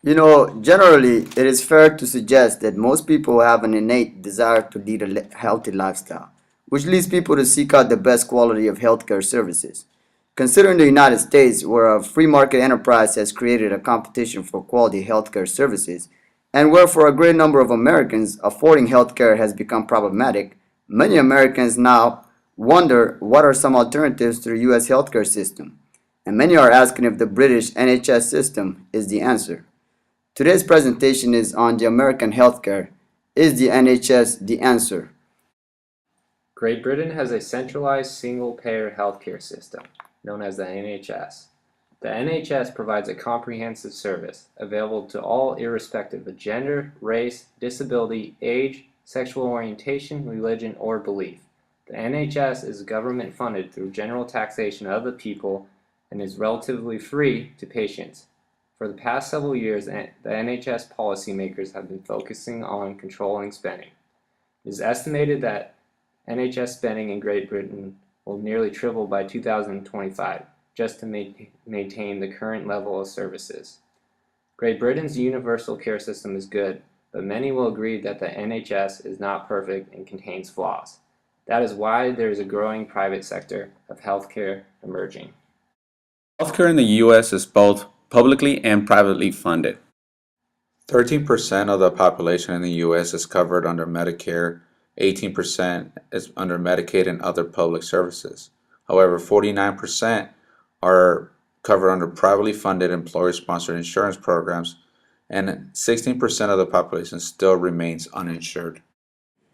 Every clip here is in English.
Generally, it is fair to suggest that most people have an innate desire to lead a healthy lifestyle, which leads people to seek out the best quality of healthcare services. Considering the United States, where a free market enterprise has created a competition for quality healthcare services, and where for a great number of Americans affording healthcare has become problematic, many Americans now wonder what are some alternatives to the U.S. healthcare system, and many are asking if the British NHS system is the answer. Today's presentation is on the American healthcare. Is the NHS the answer? Great Britain has a centralized single-payer healthcare system, known as the NHS. The NHS provides a comprehensive service, available to all irrespective of gender, race, disability, age, sexual orientation, religion, or belief. The NHS is government funded through general taxation of the people and is relatively free to patients. For the past several years, the NHS policymakers have been focusing on controlling spending. It is estimated that NHS spending in Great Britain will nearly triple by 2025 just to maintain the current level of services. Great Britain's universal care system is good, but many will agree that the NHS is not perfect and contains flaws. That is why there is a growing private sector of healthcare emerging. Healthcare in the U.S. is both publicly and privately funded. 13% of the population in the U.S. is covered under Medicare, 18% is under Medicaid and other public services. However, 49% are covered under privately funded employer-sponsored insurance programs, and 16% of the population still remains uninsured.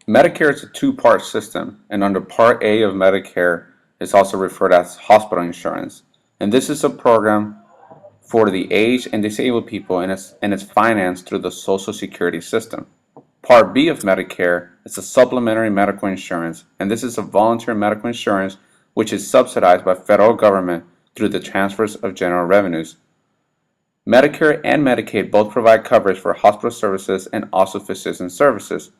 Medicare is a two-part system, and under Part A of Medicare is also referred as hospital insurance, and this is a program for the aged and disabled people and is financed through the Social Security system. Part B of Medicare is a supplementary medical insurance, and this is a voluntary medical insurance which is subsidized by federal government through the transfers of general revenues. Medicare and Medicaid both provide coverage for hospital services and also physician services.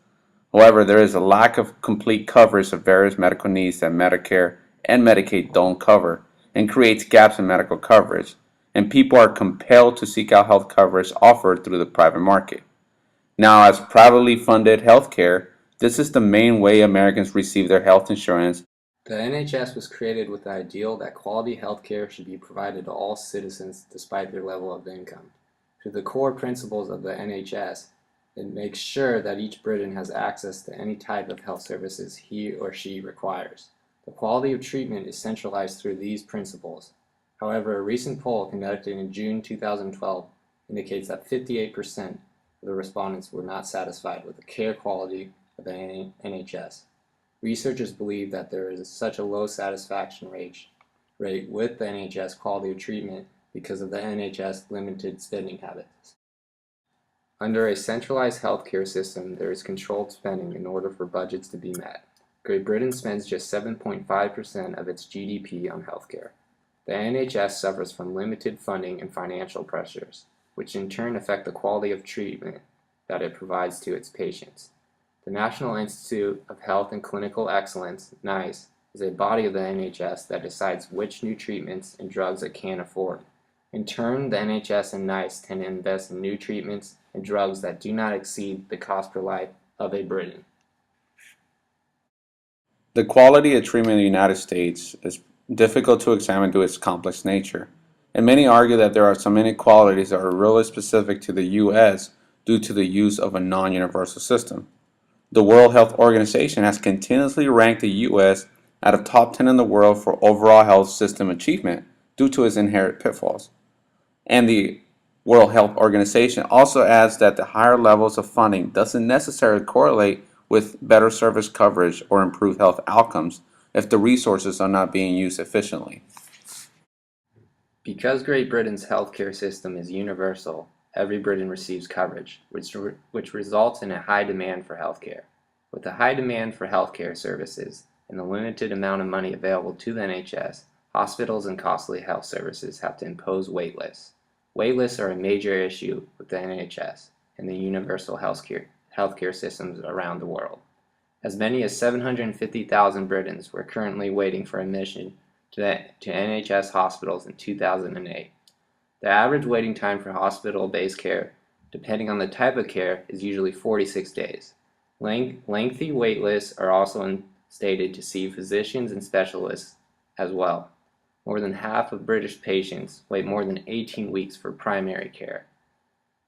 However, there is a lack of complete coverage of various medical needs that Medicare and Medicaid don't cover and creates gaps in medical coverage, and people are compelled to seek out health coverage offered through the private market. Now, as privately funded healthcare, this is the main way Americans receive their health insurance. The NHS was created with the ideal that quality healthcare should be provided to all citizens despite their level of income. Through the core principles of the NHS, it makes sure that each Briton has access to any type of health services he or she requires. The quality of treatment is centralized through these principles. However, a recent poll conducted in June 2012 indicates that 58% of the respondents were not satisfied with the care quality of the NHS. Researchers believe that there is such a low satisfaction rate with the NHS quality of treatment because of the NHS limited spending habits. Under a centralized healthcare system, there is controlled spending in order for budgets to be met. Great Britain spends just 7.5% of its GDP on healthcare. The NHS suffers from limited funding and financial pressures, which in turn affect the quality of treatment that it provides to its patients. The National Institute of Health and Clinical Excellence, NICE, is a body of the NHS that decides which new treatments and drugs it can afford. In turn, the NHS and NICE tend to invest in new treatments and drugs that do not exceed the cost per life of a Briton. The quality of treatment in the United States is difficult to examine due to its complex nature, and many argue that there are some inequalities that are really specific to the U.S. due to the use of a non-universal system. The World Health Organization has continuously ranked the U.S. out of top 10 in the world for overall health system achievement due to its inherent pitfalls. And the World Health Organization also adds that the higher levels of funding doesn't necessarily correlate with better service coverage or improved health outcomes if the resources are not being used efficiently. Because Great Britain's healthcare system is universal, every Briton receives coverage, which results in a high demand for healthcare. With a high demand for healthcare services and the limited amount of money available to the NHS, hospitals and costly health services have to impose wait lists. Wait lists are a major issue with the NHS and the universal healthcare systems around the world. As many as 750,000 Britons were currently waiting for admission to NHS hospitals in 2008. The average waiting time for hospital-based care, depending on the type of care, is usually 46 days. Lengthy wait lists are also stated to see physicians and specialists as well. More than half of British patients wait more than 18 weeks for primary care.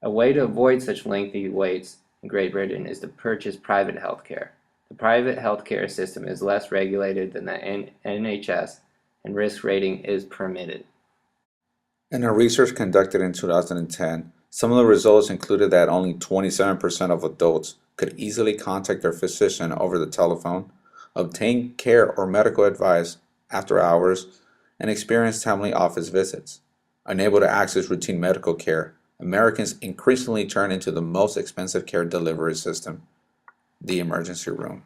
A way to avoid such lengthy waits in Great Britain is to purchase private health care. The private healthcare system is less regulated than the NHS, and risk rating is permitted. In a research conducted in 2010, some of the results included that only 27% of adults could easily contact their physician over the telephone, obtain care or medical advice after hours, and experience timely office visits. Unable to access routine medical care, Americans increasingly turn into the most expensive care delivery system, the emergency room.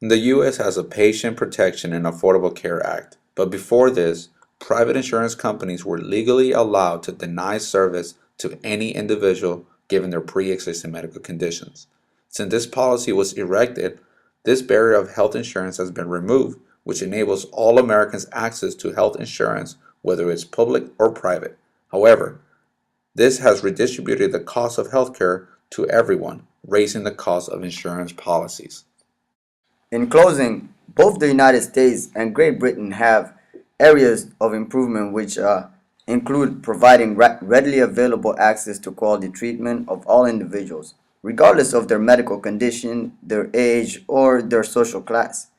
The U.S. has a Patient Protection and Affordable Care Act, but before this, private insurance companies were legally allowed to deny service to any individual given their pre-existing medical conditions. Since this policy was erected, this barrier of health insurance has been removed, which enables all Americans access to health insurance, whether it's public or private. However, this has redistributed the cost of healthcare to everyone, raising the cost of insurance policies. In closing, both the United States and Great Britain have areas of improvement which include providing readily available access to quality treatment of all individuals, regardless of their medical condition, their age, or their social class.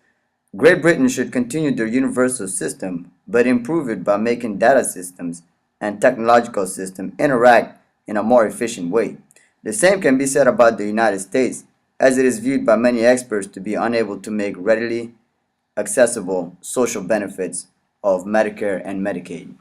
Great Britain should continue their universal system, but improve it by making data systems and technological systems interact in a more efficient way. The same can be said about the United States, as it is viewed by many experts to be unable to make readily accessible social benefits of Medicare and Medicaid.